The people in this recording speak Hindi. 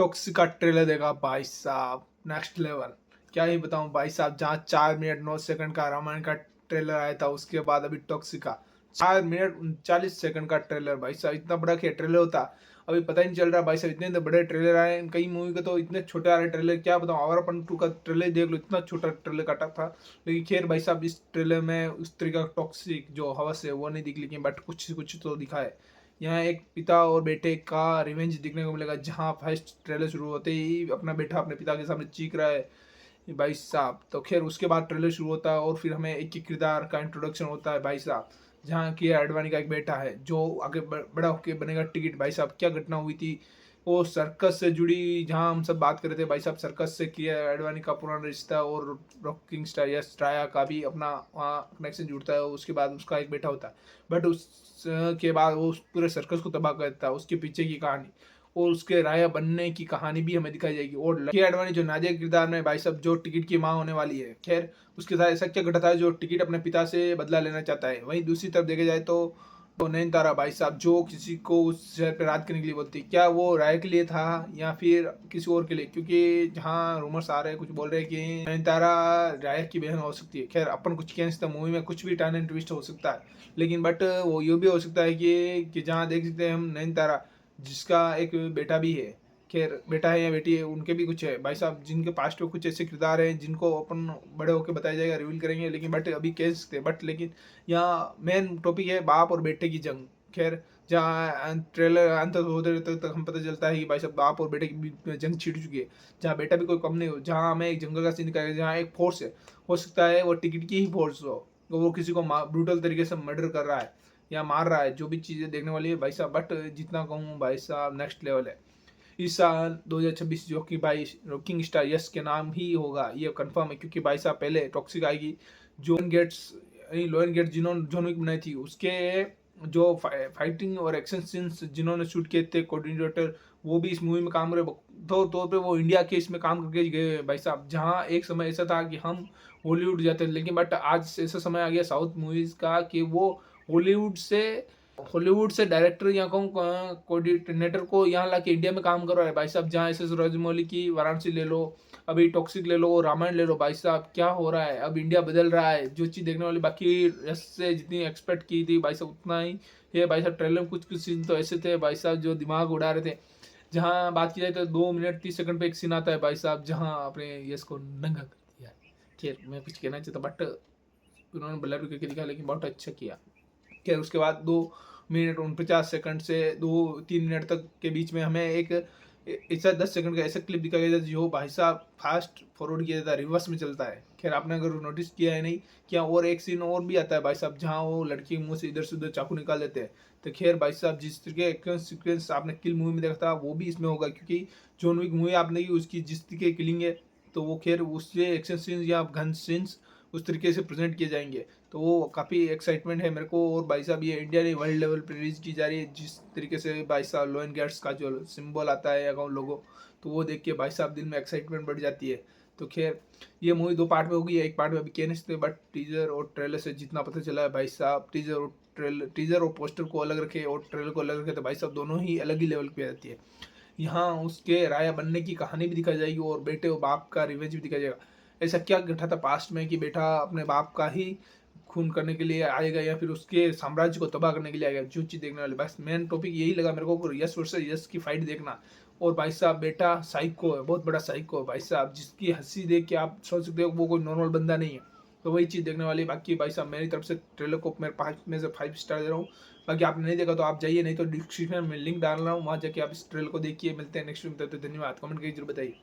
टॉक्सिक का ट्रेलर देखा भाई साहब, नेक्स्ट लेवल। क्या ही बताऊं भाई साहब, जहाँ 4 मिनट 9 सेकंड का रामायण का ट्रेलर आया था, उसके बाद अभी टॉक्सिक का 4 मिनट 39 सेकंड का ट्रेलर। भाई साहब इतना बड़ा क्या ट्रेलर होता, अभी पता ही नहीं चल रहा भाई साहब। इतने बड़े ट्रेलर आए कई मूवी के, तो इतने छोटे आ रहे ट्रेलर। क्या बताऊं, आवारापन 2 का ट्रेलर देख लो, इतना छोटा ट्रेलर काटा था। लेकिन खैर भाई साहब, इस ट्रेलर में उस तरीका का टॉक्सिक जो हवस है वो नहीं दिख, लेकिन बट कुछ कुछ तो दिखा है। यहाँ एक पिता और बेटे का रिवेंज देखने को मिलेगा, जहाँ फर्स्ट ट्रेलर शुरू होते ही अपना बेटा अपने पिता के सामने चीख रहा है भाई साहब। तो खैर उसके बाद ट्रेलर शुरू होता है और फिर हमें एक एक किरदार का इंट्रोडक्शन होता है भाई साहब। जहाँ की आडवाणी का एक बेटा है जो आगे बड़ा होकर बनेगा टिकट। भाई साहब क्या घटना हुई थी वो सर्कस से जुड़ी, जहाँ हम सब बात कर रहे थे भाई साहब। सर्कस से किया आडवाणी का पुराना रिश्ता और रॉकिंग स्टार यश राया का भी अपना वहाँ कनेक्शन जुड़ता है। उसके बाद उसका एक बेटा होता है, बट उसके बाद वो पूरे सर्कस को तबाह कर देता है। उसके पीछे की कहानी और उसके राया बनने की कहानी भी हमें दिखाई जाएगी। और लकी आडवाणी जो नादिया किरदार में भाई साहब, जो टिकट की माँ होने वाली है। खैर उसके साथ ऐसा क्या घटा था जो टिकट अपने पिता से बदला लेना चाहता है। वहीं दूसरी तरफ देखे जाए तो नयनतारा भाई साहब, जो किसी को उस शहर पे रात करने के लिए बोलती, क्या वो राय के लिए था या फिर किसी और के लिए? क्योंकि जहाँ रूमर्स आ रहे हैं, कुछ बोल रहे हैं कि नयनतारा राय की बहन हो सकती है। खैर अपन कुछ कह नहीं सकते, मूवी में कुछ भी टर्न एंड ट्विस्ट हो सकता है। लेकिन बट वो ये भी हो सकता है कि जहाँ देख सकते हैं हम नयनतारा, जिसका एक बेटा भी है। खैर बेटा है या बेटी है, उनके भी कुछ है भाई साहब, जिनके पास्ट में कुछ ऐसे किरदार हैं जिनको अपन बड़े होकर बताया जाएगा, रिवील करेंगे। लेकिन बट अभी कह सकते हैं, बट लेकिन यहाँ मेन टॉपिक है बाप और बेटे की जंग। खैर जहाँ ट्रेलर अंत होते तक हम पता चलता है कि भाई साहब बाप और बेटे की बीच में जंग छिड़ चुकी है, जहाँ बेटा भी कोई कम नहीं हो। जहाँ हमें एक जंगल का सीन दिखाया, जहाँ एक फोर्स है, हो सकता है वो टिकट की ही फोर्स हो, वो किसी को ब्रूटल तरीके से मर्डर कर रहा है या मार रहा है। जो भी चीज़ें देखने वाली है भाई साहब, बट जितना कहूँ भाई साहब नेक्स्ट लेवल है। इस साल 2026 जो कि भाई रॉकिंग स्टार यश के नाम ही होगा, ये कंफर्म है। क्योंकि भाई साहब पहले टॉक्सिक आएगी, लोएन गेट्स जिन्होंने जॉन विक बनाई थी, उसके जो फाइटिंग और एक्शन सीन्स जिन्होंने शूट किए थे कोऑर्डिनेटर, वो भी इस मूवी में काम कर तौर पे वो इंडिया के इसमें काम करके गए भाई साहब। जहाँ एक समय ऐसा था कि हम हॉलीवुड जाते थे, लेकिन बट आज ऐसा समय आ गया साउथ मूवीज का कि वो हॉलीवुड से हॉलीवुड से डायरेक्टर या कहूँ कोऑर्डिनेटर को यहाँ ला के इंडिया में काम कर रहा है भाई साहब। जहाँ एस एस राजमौली की वाराणसी ले लो, अभी टॉक्सिक ले लो, रामायण ले लो भाई साहब। क्या हो रहा है, अब इंडिया बदल रहा है। जो चीज़ देखने वाली बाकी यश से जितनी एक्सपेक्ट की थी भाई साहब, उतना ही ये भाई साहब। ट्रेलर में कुछ कुछ सीन तो ऐसे थे भाई साहब जो दिमाग उड़ा रहे थे। जहाँ बात की जाए तो 2 मिनट 30 सेकंड पे एक सीन आता है भाई साहब, जहाँ अपने यश को नंगा कर दिया। खैर मैं कुछ कहना चाहता, बट उन्होंने ब्लर करके दिखा, लेकिन बहुत अच्छा किया। खैर उसके बाद 2 मिनट 49 सेकंड से 2-3 मिनट तक के बीच में हमें एक ऐसा 10 सेकंड का ऐसा क्लिप दिखाया गया था जो भाई साहब फास्ट फॉरवर्ड किया जाता है, रिवर्स में चलता है। खैर आपने अगर नोटिस किया है नहीं क्या, और एक सीन और भी आता है भाई साहब, जहाँ वो लड़की के मुंह से इधर से उधर चाकू निकाल देते हैं। तो खैर भाई साहब जिस तरीके का सीक्वेंस आपने किल मूवी में देखा था, वो भी इसमें होगा। क्योंकि जॉन विक मूवी आपने की, उसकी जिस तरीके किलिंग है, तो वो खैर उससे एक्शन सीन्स या गन सीन्स उस तरीके से प्रेजेंट किए जाएंगे। तो वो काफ़ी एक्साइटमेंट है मेरे को। और भाई साहब ये इंडिया ने वर्ल्ड लेवल पर रिलीज की जा रही है, जिस तरीके से भाई साहब लोएन गेट्स का जो सिंबल आता है अकाउंट लोगो, तो वो देख के भाई साहब दिल में एक्साइटमेंट बढ़ जाती है। तो खैर ये मूवी 2 पार्ट में होगी, एक पार्ट में अभी कह नहीं सकते, बट टीजर और ट्रेलर से जितना पता चला है भाई साहब, टीजर और पोस्टर को अलग रखे और ट्रेलर को अलग रखे, तो भाई साहब दोनों ही अलग ही लेवल पे जाती है। यहाँ उसके राया बनने की कहानी भी दिखाई जाएगी और बेटे और बाप का रिवेंज भी दिखाया जाएगा। ऐसा क्या घटा था पास्ट में कि बेटा अपने बाप का ही खून करने के लिए आएगा या फिर उसके साम्राज्य को तबाह करने के लिए आएगा? जो चीज़ देखने वाली, बस मेन टॉपिक यही लगा मेरे को, यश वर्सेस यश की फाइट देखना। और भाई साहब बेटा साइको है, बहुत बड़ा साइको है भाई साहब, जिसकी हंसी देख के आप सोच सकते हो वो कोई नॉर्मल बंदा नहीं है। तो वही चीज़ देखने वाली। बाकी भाई साहब मेरी तरफ से ट्रेलर को मैं 5 में से 5 स्टार दे रहा हूँ। बाकी आपने नहीं देखा तो आप जाइए, नहीं तो डिस्क्रिप्शन में लिंक डाल रहा हूँ, वहाँ जाके आप इस ट्रेलर को देखिए। मिलते हैं नेक्स्ट वीक, तब तक धन्यवाद। कमेंट करके जरूर बताइए।